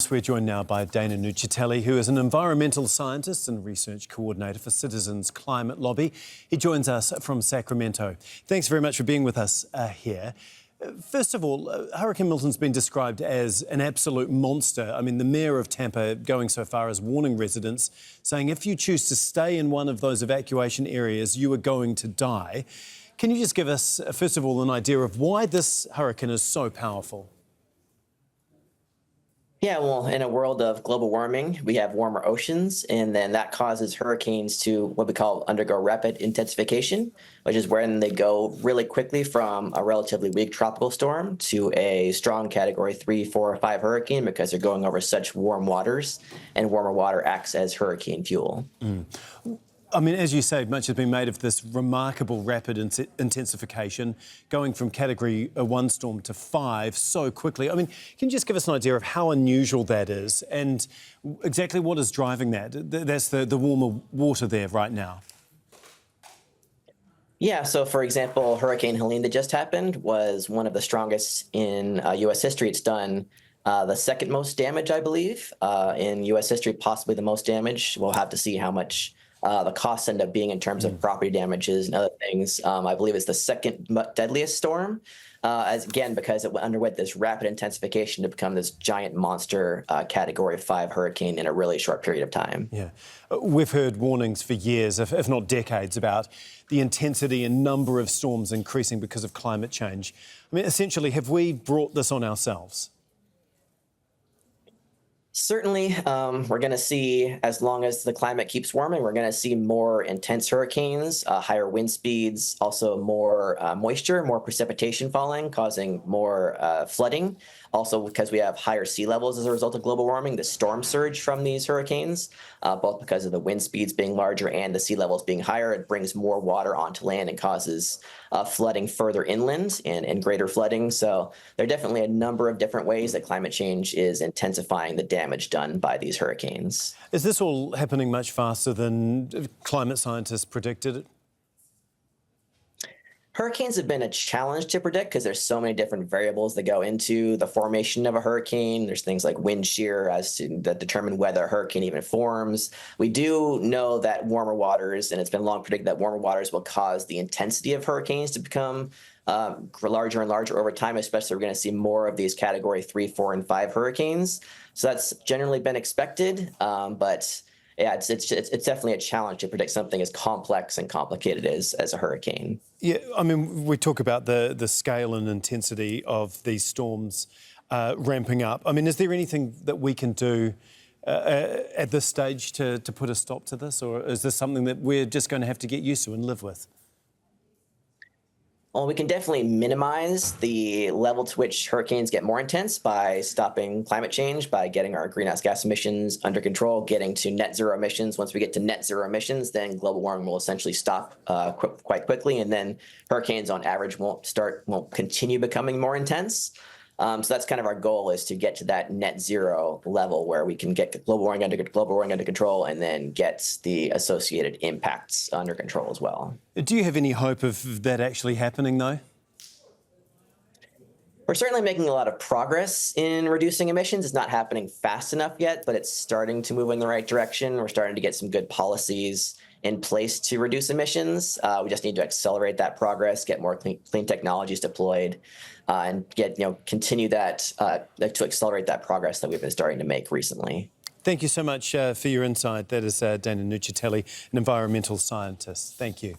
Yes, we're joined now by Dana Nuccitelli, who is an environmental scientist and research coordinator for Citizens Climate Lobby. He joins us from Sacramento. Thanks very much for being with us here. First of all, Hurricane Milton's been described as an absolute monster. I mean, the mayor of Tampa going so far as warning residents, saying if you choose to stay in one of those evacuation areas, you are going to die. Can you just give us, first of all, an idea of why this hurricane is so powerful? Yeah, well, in a world of global warming, we have warmer oceans, and then that causes hurricanes to what we call undergo rapid intensification, which is when they go really quickly from a relatively weak tropical storm to a strong Category 3, 4, or 5 hurricane because they're going over such warm waters, and warmer water acts as hurricane fuel. I mean, as you say, much has been made of this remarkable rapid intensification, going from Category 1 storm to 5 so quickly. I mean, can you just give us an idea of how unusual that is and exactly what is driving that? That's the warmer water there right now. Yeah, so for example, Hurricane Helene that just happened was one of the strongest in U.S. history. It's done the second most damage, I believe, in U.S. history, possibly the most damage. We'll have to see how much the costs end up being in terms of property damages and other things. I believe it's the second deadliest storm, because it underwent this rapid intensification to become this giant monster Category 5 hurricane in a really short period of time. Yeah, we've heard warnings for years, if not decades, about the intensity and number of storms increasing because of climate change. I mean, essentially, have we brought this on ourselves? Certainly, we're going to see, as long as the climate keeps warming, we're going to see more intense hurricanes, higher wind speeds, also more moisture, more precipitation falling, causing more flooding. Also, because we have higher sea levels as a result of global warming, the storm surge from these hurricanes, both because of the wind speeds being larger and the sea levels being higher, it brings more water onto land and causes flooding further inland and greater flooding. So there are definitely a number of different ways that climate change is intensifying the damage done by these hurricanes. Is this all happening much faster than climate scientists predicted? Hurricanes have been a challenge to predict because there's so many different variables that go into the formation of a hurricane. There's things like wind shear that determine whether a hurricane even forms. We do know that warmer waters, and it's been long predicted that warmer waters will cause the intensity of hurricanes to become larger and larger over time, especially we're going to see more of these Category 3, 4, and 5 hurricanes. So that's generally been expected, but yeah, it's definitely a challenge to predict something as complex and complicated as a hurricane. Yeah, I mean, we talk about the scale and intensity of these storms ramping up. I mean, is there anything that we can do at this stage to put a stop to this, or is this something that we're just going to have to get used to and live with? Well, we can definitely minimize the level to which hurricanes get more intense by stopping climate change, by getting our greenhouse gas emissions under control, getting to net zero emissions. Once we get to net zero emissions, then global warming will essentially stop quite quickly, and then hurricanes on average won't continue becoming more intense. So that's kind of our goal, is to get to that net zero level where we can get global warming under control and then get the associated impacts under control as well. Do you have any hope of that actually happening, though? We're certainly making a lot of progress in reducing emissions. It's not happening fast enough yet, but it's starting to move in the right direction. We're starting to get some good policies in place to reduce emissions. We just need to accelerate that progress, get more clean technologies deployed, and continue that to accelerate that progress that we've been starting to make recently. Thank you so much for your insight. That is Dana Nuccitelli, an environmental scientist. Thank you.